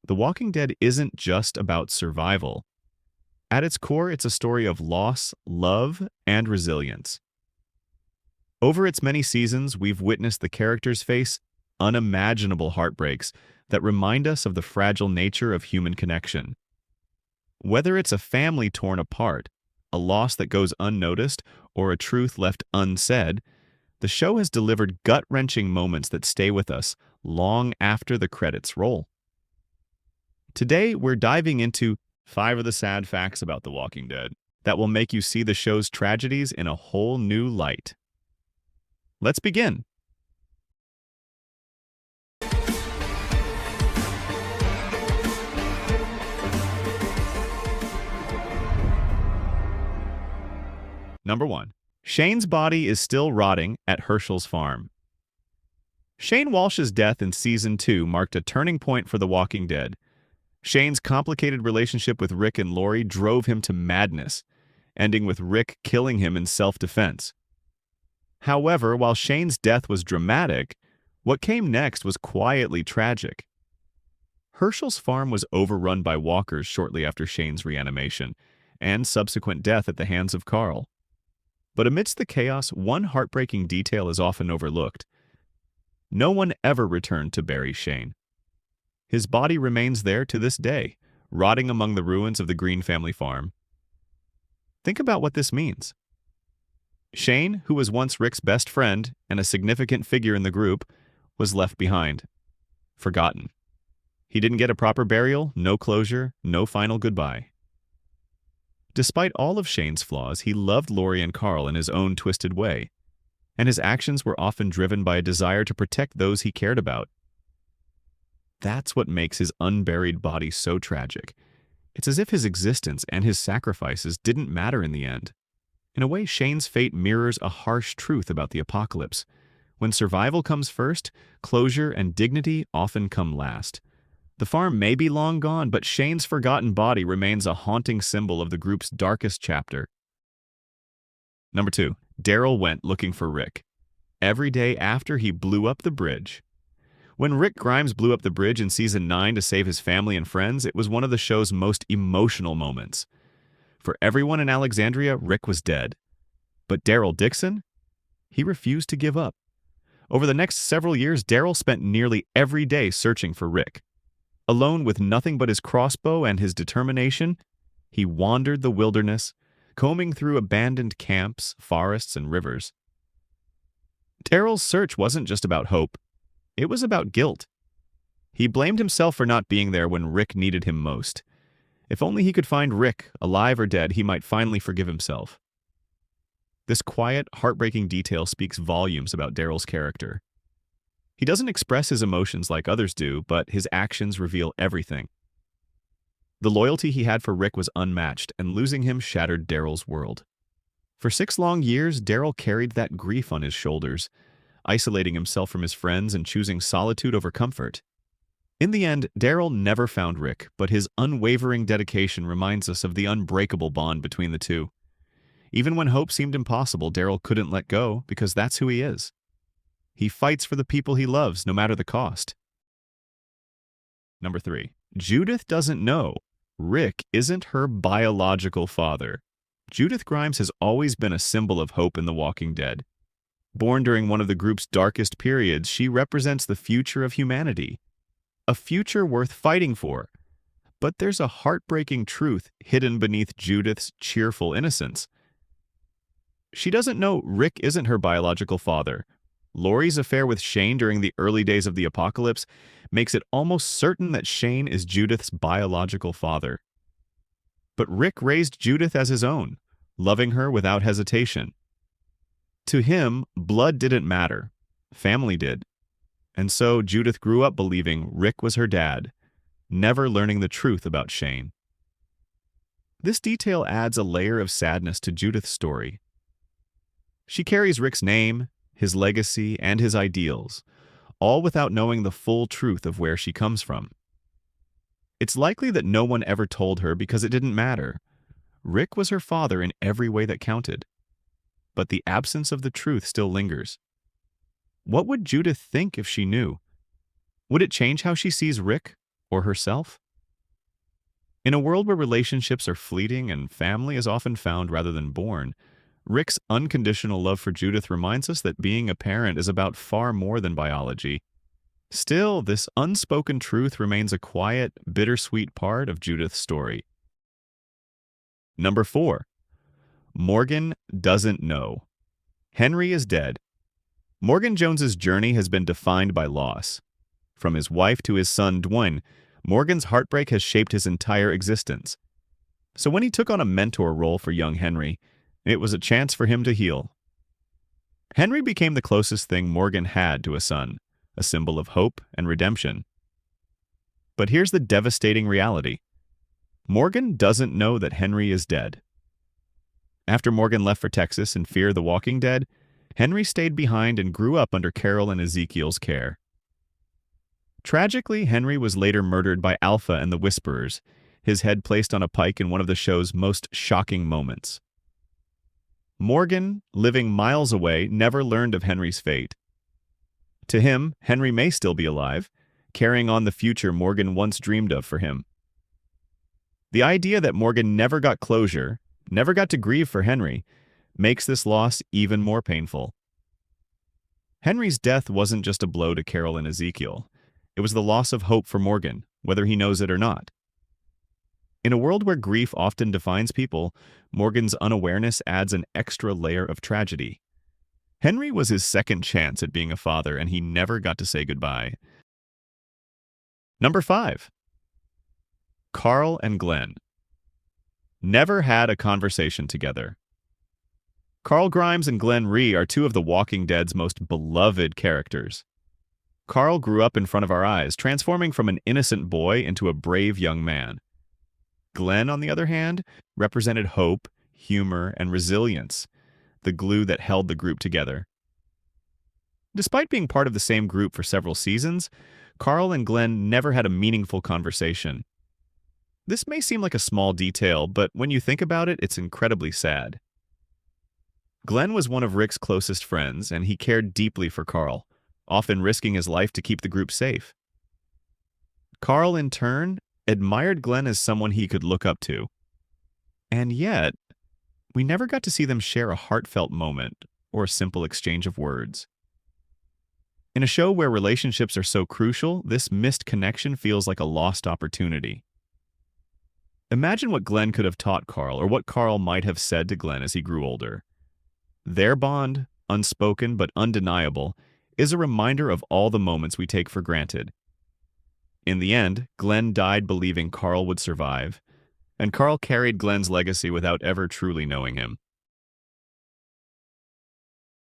The Walking Dead isn't just about survival. At its core, it's a story of loss, love, and resilience. Over its many seasons, we've witnessed the characters face unimaginable heartbreaks that remind us of the fragile nature of human connection. Whether it's a family torn apart, a loss that goes unnoticed, or a truth left unsaid, the show has delivered gut-wrenching moments that stay with us long after the credits roll. Today, we're diving into 5 of the sad facts about The Walking Dead that will make you see the show's tragedies in a whole new light. Let's begin. Number 1. Shane's body is still rotting at Hershel's farm. Shane Walsh's death in Season 2 marked a turning point for The Walking Dead. Shane's complicated relationship with Rick and Lori drove him to madness, ending with Rick killing him in self-defense. However, while Shane's death was dramatic, what came next was quietly tragic. Hershel's farm was overrun by walkers shortly after Shane's reanimation and subsequent death at the hands of Carl. But amidst the chaos, one heartbreaking detail is often overlooked. No one ever returned to bury Shane. His body remains there to this day, rotting among the ruins of the Green family farm. Think about what this means. Shane, who was once Rick's best friend and a significant figure in the group, was left behind, forgotten. He didn't get a proper burial, no closure, no final goodbye. Despite all of Shane's flaws, he loved Lori and Carl in his own twisted way, and his actions were often driven by a desire to protect those he cared about. That's what makes his unburied body so tragic. It's as if his existence and his sacrifices didn't matter in the end. In a way, Shane's fate mirrors a harsh truth about the apocalypse. When survival comes first, closure and dignity often come last. The farm may be long gone, but Shane's forgotten body remains a haunting symbol of the group's darkest chapter. Number 2. Daryl went looking for Rick. Every day after he blew up the bridge. When Rick Grimes blew up the bridge in Season 9 to save his family and friends, it was one of the show's most emotional moments. For everyone in Alexandria, Rick was dead. But Daryl Dixon? He refused to give up. Over the next several years, Daryl spent nearly every day searching for Rick. Alone with nothing but his crossbow and his determination, he wandered the wilderness, combing through abandoned camps, forests, and rivers. Daryl's search wasn't just about hope. It was about guilt. He blamed himself for not being there when Rick needed him most. If only he could find Rick, alive or dead, he might finally forgive himself. This quiet, heartbreaking detail speaks volumes about Daryl's character. He doesn't express his emotions like others do, but his actions reveal everything. The loyalty he had for Rick was unmatched, and losing him shattered Daryl's world. For 6 long years, Daryl carried that grief on his shoulders, isolating himself from his friends and choosing solitude over comfort. In the end, Daryl never found Rick, but his unwavering dedication reminds us of the unbreakable bond between the two. Even when hope seemed impossible, Daryl couldn't let go because that's who he is. He fights for the people he loves, no matter the cost. Number 3. Judith doesn't know. Rick isn't her biological father. Judith Grimes has always been a symbol of hope in The Walking Dead. Born during one of the group's darkest periods, she represents the future of humanity. A future worth fighting for. But there's a heartbreaking truth hidden beneath Judith's cheerful innocence. She doesn't know Rick isn't her biological father. Lori's affair with Shane during the early days of the apocalypse makes it almost certain that Shane is Judith's biological father. But Rick raised Judith as his own, loving her without hesitation. To him, blood didn't matter. Family did. And so Judith grew up believing Rick was her dad, never learning the truth about Shane. This detail adds a layer of sadness to Judith's story. She carries Rick's name, his legacy, and his ideals, all without knowing the full truth of where she comes from. It's likely that no one ever told her because it didn't matter. Rick was her father in every way that counted. But the absence of the truth still lingers. What would Judith think if she knew? Would it change how she sees Rick, or herself? In a world where relationships are fleeting and family is often found rather than born, Rick's unconditional love for Judith reminds us that being a parent is about far more than biology. Still, this unspoken truth remains a quiet, bittersweet part of Judith's story. Number 4. Morgan doesn't know. Henry is dead. Morgan Jones's journey has been defined by loss. From his wife to his son Dwayne, Morgan's heartbreak has shaped his entire existence. So when he took on a mentor role for young Henry, it was a chance for him to heal. Henry became the closest thing Morgan had to a son, a symbol of hope and redemption. But here's the devastating reality. Morgan doesn't know that Henry is dead. After Morgan left for Texas in fear of the Walking Dead, Henry stayed behind and grew up under Carol and Ezekiel's care. Tragically, Henry was later murdered by Alpha and the Whisperers, his head placed on a pike in one of the show's most shocking moments. Morgan, living miles away, never learned of Henry's fate. To him, Henry may still be alive, carrying on the future Morgan once dreamed of for him. The idea that Morgan never got closure, never got to grieve for Henry, makes this loss even more painful. Henry's death wasn't just a blow to Carol and Ezekiel. It was the loss of hope for Morgan, whether he knows it or not. In a world where grief often defines people, Morgan's unawareness adds an extra layer of tragedy. Henry was his second chance at being a father, and he never got to say goodbye. Number 5. Carl and Glenn never had a conversation together. Carl Grimes and Glenn Rhee are two of The Walking Dead's most beloved characters. Carl grew up in front of our eyes, transforming from an innocent boy into a brave young man. Glenn, on the other hand, represented hope, humor, and resilience, the glue that held the group together. Despite being part of the same group for several seasons, Carl and Glenn never had a meaningful conversation. This may seem like a small detail, but when you think about it, it's incredibly sad. Glenn was one of Rick's closest friends, and he cared deeply for Carl, often risking his life to keep the group safe. Carl, in turn, admired Glenn as someone he could look up to. And yet, we never got to see them share a heartfelt moment or a simple exchange of words. In a show where relationships are so crucial, this missed connection feels like a lost opportunity. Imagine what Glenn could have taught Carl, or what Carl might have said to Glenn as he grew older. Their bond, unspoken but undeniable, is a reminder of all the moments we take for granted. In the end, Glenn died believing Carl would survive, and Carl carried Glenn's legacy without ever truly knowing him.